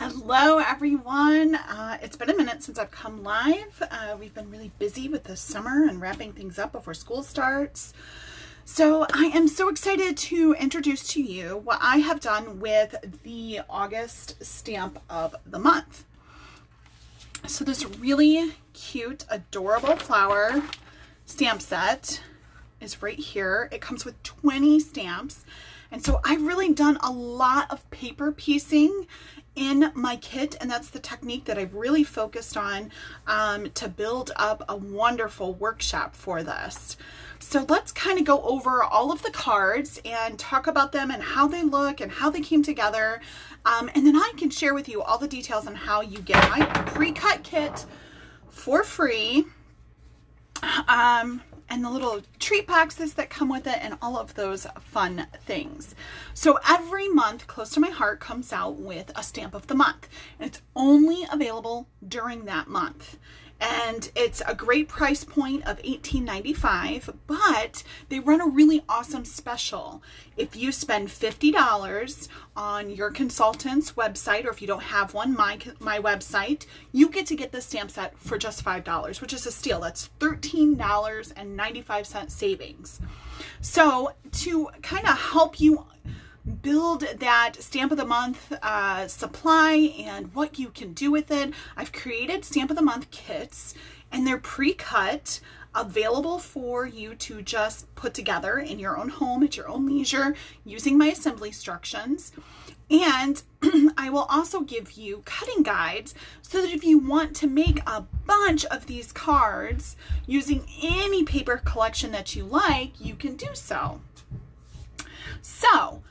Hello everyone. It's been a minute since I've come live. We've been really busy with the summer and wrapping things up before school starts. So I am so excited to introduce to you what I have done with the August stamp of the month. So this really cute, adorable flower stamp set is right here. It comes with 20 stamps. And so I've really done a lot of paper piecing in my kit, and that's the technique that I've really focused on to build up a wonderful workshop for this. So let's kind of go over all of the cards and talk about them and how they look and how they came together. And then I can share with you all the details on how you get my pre-cut kit for free. And the little treat boxes that come with it and all of those fun things. So every month, Close to My Heart comes out with a stamp of the month, and it's only available during that month. And it's a great price point of $18.95, but they run a really awesome special. If you spend $50 on your consultant's website, or if you don't have one, my website, you get to get the stamp set for just $5, which is a steal. That's $13.95 savings. So to kind of help you build that stamp of the month supply and what you can do with it, I've created stamp of the month kits, and they're pre-cut, available for you to just put together in your own home at your own leisure using my assembly instructions. And I will also give you cutting guides so that if you want to make a bunch of these cards using any paper collection that you like, you can do so. So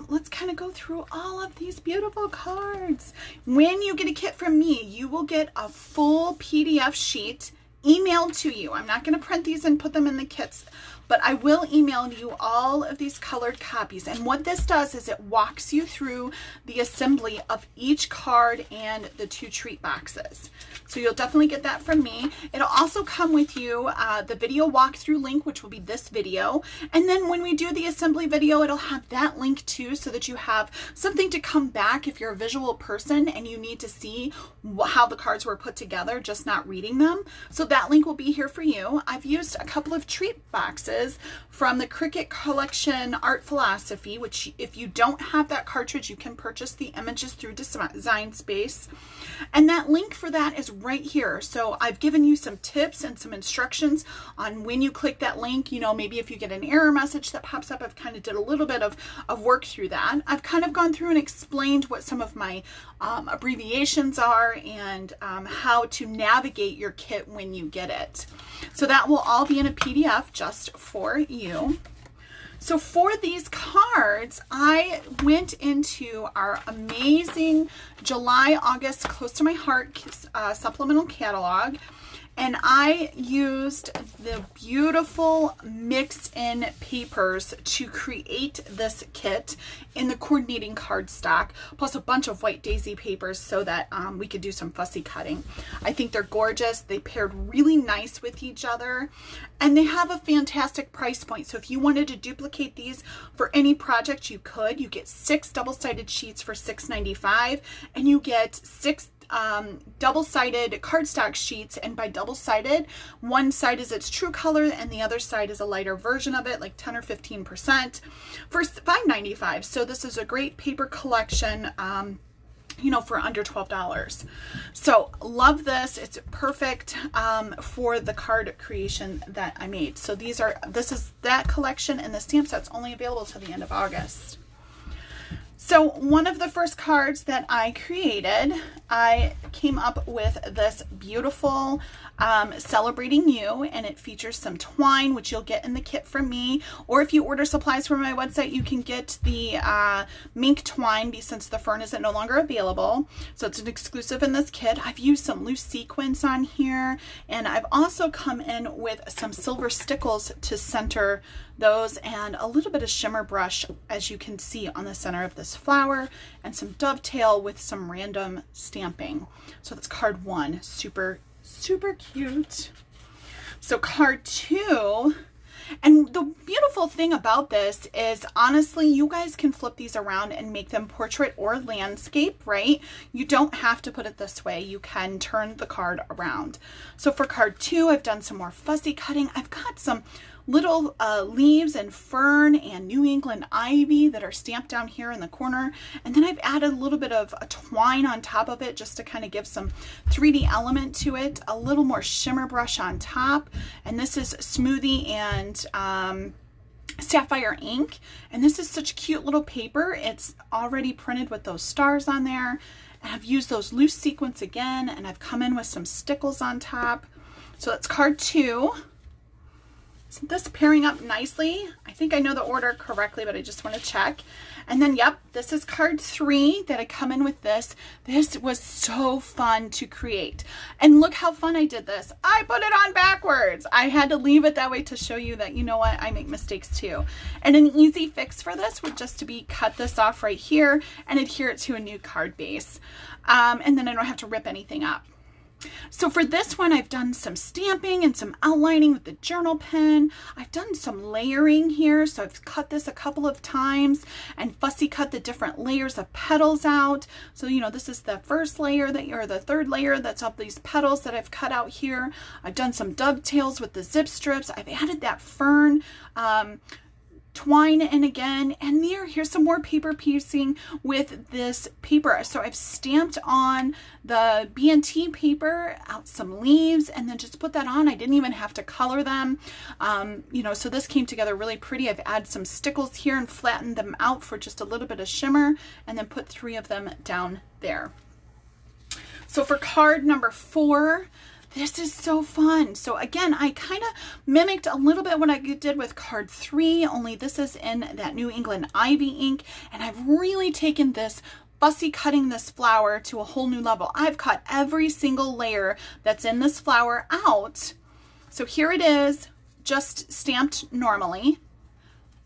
let's kind of go through all of these beautiful cards. When you get a kit from me, you will get a full PDF sheet emailed to you. I'm not going to print these and put them in the kits, but I will email you all of these colored copies. And what this does is it walks you through the assembly of each card and the 2 treat boxes. So you'll definitely get that from me. It'll also come with you the video walkthrough link, which will be this video. And then when we do the assembly video, it'll have that link too, so that you have something to come back if you're a visual person and you need to see how the cards were put together, just not reading them. So that link will be here for you. I've used a couple of treat boxes from the Cricut Collection Art Philosophy, which if you don't have that cartridge, you can purchase the images through Design Space. And that link for that is right here. So I've given you some tips and some instructions on when you click that link. You know, maybe if you get an error message that pops up, I've kind of did a little bit of work through that. I've kind of gone through and explained what some of my abbreviations are and how to navigate your kit when you get it. So that will all be in a PDF just for you. So for these cards, I went into our amazing July-August Close to My Heart supplemental catalog, and I used the beautiful mix-in papers to create this kit in the coordinating cardstock, plus a bunch of white daisy papers so that we could do some fussy cutting. I think they're gorgeous. They paired really nice with each other, and they have a fantastic price point. So if you wanted to duplicate these for any project, you could. You get 6 double-sided sheets for $6.95, and you get 6 double-sided cardstock sheets, and by double-sided, one side is its true color and the other side is a lighter version of it, like 10 or 15%, for $5.95. So this is a great paper collection, you know, for under $12. So love this. It's perfect for the card creation that I made. So this is that collection, and the stamp set's only available till the end of August. So one of the first cards that I created, I came up with this beautiful Celebrating You, and it features some twine, which you'll get in the kit from me. Or if you order supplies from my website, you can get the mink twine, since the fern is no longer available. So it's an exclusive in this kit. I've used some loose sequins on here, and I've also come in with some silver stickles to center those, and a little bit of shimmer brush, as you can see on the center of this flower, and some dovetail with some random stamping. So that's card 1. Super cute. So card 2 And the beautiful thing about this is, honestly, you guys can flip these around and make them portrait or landscape, right? You don't have to put it this way. You can turn the card around. So for card 2, I've done some more fussy cutting. I've got some little leaves and fern and New England ivy that are stamped down here in the corner. And then I've added a little bit of a twine on top of it just to kind of give some 3D element to it. A little more shimmer brush on top. And this is Smoothie and sapphire ink. And this is such cute little paper. It's already printed with those stars on there. And I've used those loose sequins again. And I've come in with some stickles on top. So that's card 2. Isn't this pairing up nicely? I think I know the order correctly, but I just want to check. And then, yep, this is card 3 that I come in with this. This was so fun to create. And look how fun I did this. I put it on backwards. I had to leave it that way to show you that, you know what, I make mistakes too. And an easy fix for this would just to be cut this off right here and adhere it to a new card base. And then I don't have to rip anything up. So for this one, I've done some stamping and some outlining with the journal pen. I've done some layering here. So I've cut this a couple of times and fussy cut the different layers of petals out. So, you know, this is the first layer or the third layer that's of these petals that I've cut out here. I've done some dovetails with the zip strips. I've added that fern twine in again, and here's some more paper piecing with this paper. So I've stamped on the B&T paper out some leaves and then just put that on. I didn't even have to color them. You know, so this came together really pretty. I've added some stickles here and flattened them out for just a little bit of shimmer and then put 3 of them down there. So for card number 4, this is so fun. So again, I kind of mimicked a little bit what I did with card 3, only this is in that New England Ivy ink. And I've really taken this fussy cutting this flower to a whole new level. I've cut every single layer that's in this flower out. So here it is, just stamped normally.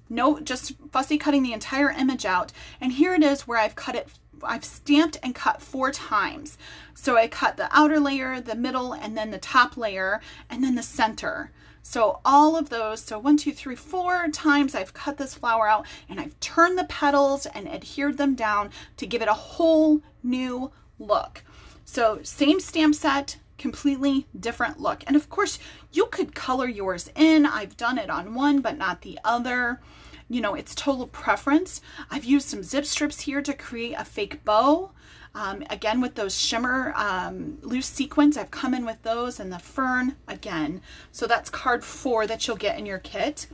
No, just fussy cutting the entire image out. And here it is where I've cut it. I've stamped and cut 4 times. So I cut the outer layer, the middle, and then the top layer, and then the center. So all of those, so 1, 2, 3, 4 times I've cut this flower out, and I've turned the petals and adhered them down to give it a whole new look. So same stamp set, completely different look. And of course, you could color yours in. I've done it on one, but not the other. You know, it's total preference. I've used some zip strips here to create a fake bow. Again, with those shimmer loose sequins, I've come in with those, and the fern again. So that's card 4 that you'll get in your kit.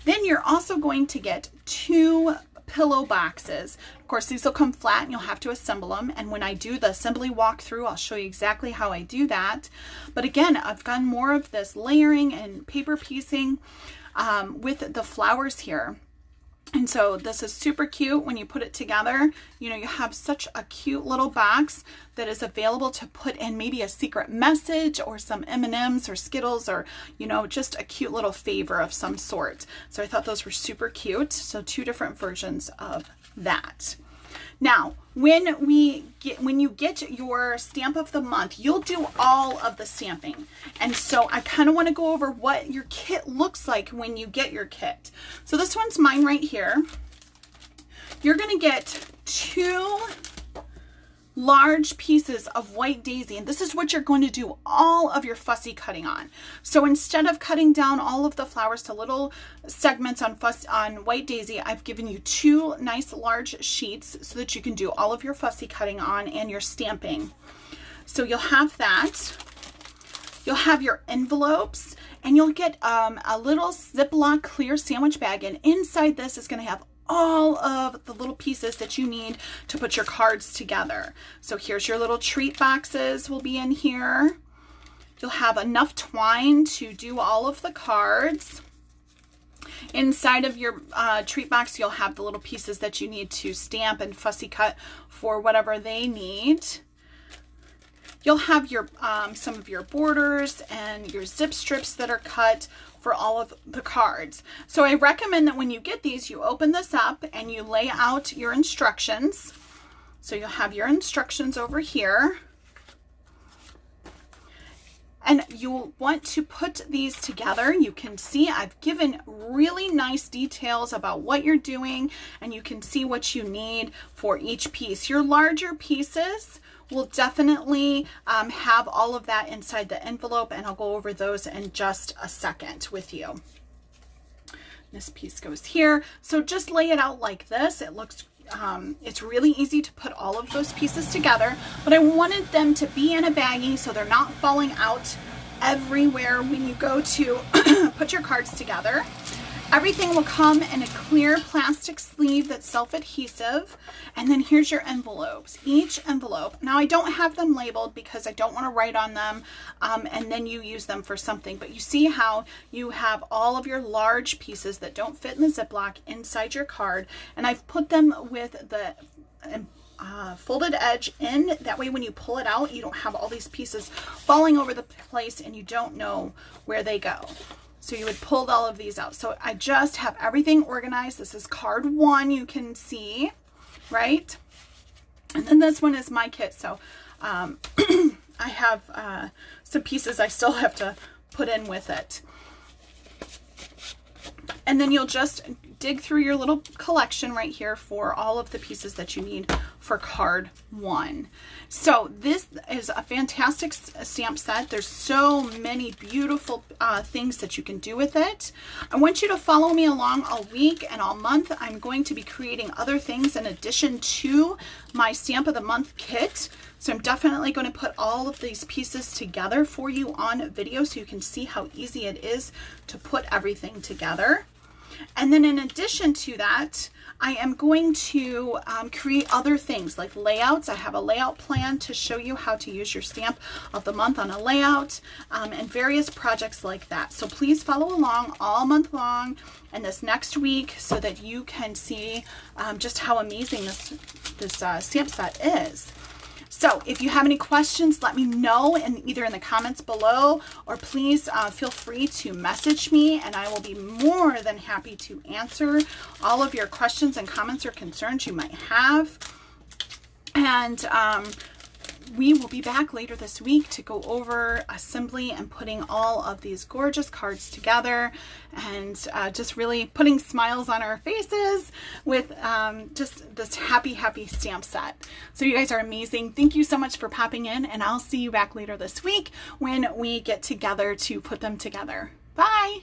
Then you're also going to get 2 pillow boxes. Of course, these will come flat and you'll have to assemble them. And when I do the assembly walkthrough, I'll show you exactly how I do that. But again, I've done more of this layering and paper piecing with the flowers here. And so this is super cute when you put it together. You know, you have such a cute little box that is available to put in maybe a secret message or some M&Ms or Skittles or, you know, just a cute little favor of some sort. So I thought those were super cute. So 2 different versions of that. Now, when you get your stamp of the month, you'll do all of the stamping. And so I kind of want to go over what your kit looks like when you get your kit. So this one's mine right here. You're going to get 2 large pieces of white daisy, and this is what you're going to do all of your fussy cutting on. So instead of cutting down all of the flowers to little segments on white daisy, I've given you 2 nice large sheets so that you can do all of your fussy cutting on and your stamping. So you'll have that. You'll have your envelopes, and you'll get a little Ziploc clear sandwich bag, and inside this is going to have all of the little pieces that you need to put your cards together. So here's your little treat boxes will be in here. You'll have enough twine to do all of the cards. Inside of your treat box, you'll have the little pieces that you need to stamp and fussy cut for whatever they need. You'll have your some of your borders and your zip strips that are cut for all of the cards. So I recommend that when you get these, you open this up and you lay out your instructions. So you'll have your instructions over here. And you'll want to put these together. You can see I've given really nice details about what you're doing, and you can see what you need for each piece. Your larger pieces will definitely have all of that inside the envelope, and I'll go over those in just a second with you. This piece goes here. So just lay it out like this. It looks it's really easy to put all of those pieces together, but I wanted them to be in a baggie so they're not falling out everywhere when you go to put your cards together. Everything will come in a clear plastic sleeve that's self-adhesive, and then here's your envelopes. Each envelope, now I don't have them labeled because I don't want to write on them and then you use them for something, but you see how you have all of your large pieces that don't fit in the Ziploc inside your card, and I've put them with the folded edge in. That way when you pull it out, you don't have all these pieces falling over the place and you don't know where they go. So you would pull all of these out. So I just have everything organized. This is card 1, you can see, right? And then this one is my kit. So I have some pieces I still have to put in with it. And then you'll just dig through your little collection right here for all of the pieces that you need for card 1. So this is a fantastic stamp set. There's so many beautiful things that you can do with it. I want you to follow me along all week and all month. I'm going to be creating other things in addition to my Stamp of the Month kit. So I'm definitely going to put all of these pieces together for you on video so you can see how easy it is to put everything together. And then in addition to that, I am going to create other things like layouts. I have a layout plan to show you how to use your Stamp of the Month on a layout and various projects like that. So please follow along all month long and this next week so that you can see just how amazing this stamp set is. So if you have any questions, let me know either in the comments below, or please feel free to message me, and I will be more than happy to answer all of your questions and comments or concerns you might have. And we will be back later this week to go over assembly and putting all of these gorgeous cards together, and just really putting smiles on our faces with just this happy stamp set. So you guys are amazing. Thank you so much for popping in, and I'll see you back later this week when we get together to put them together. Bye.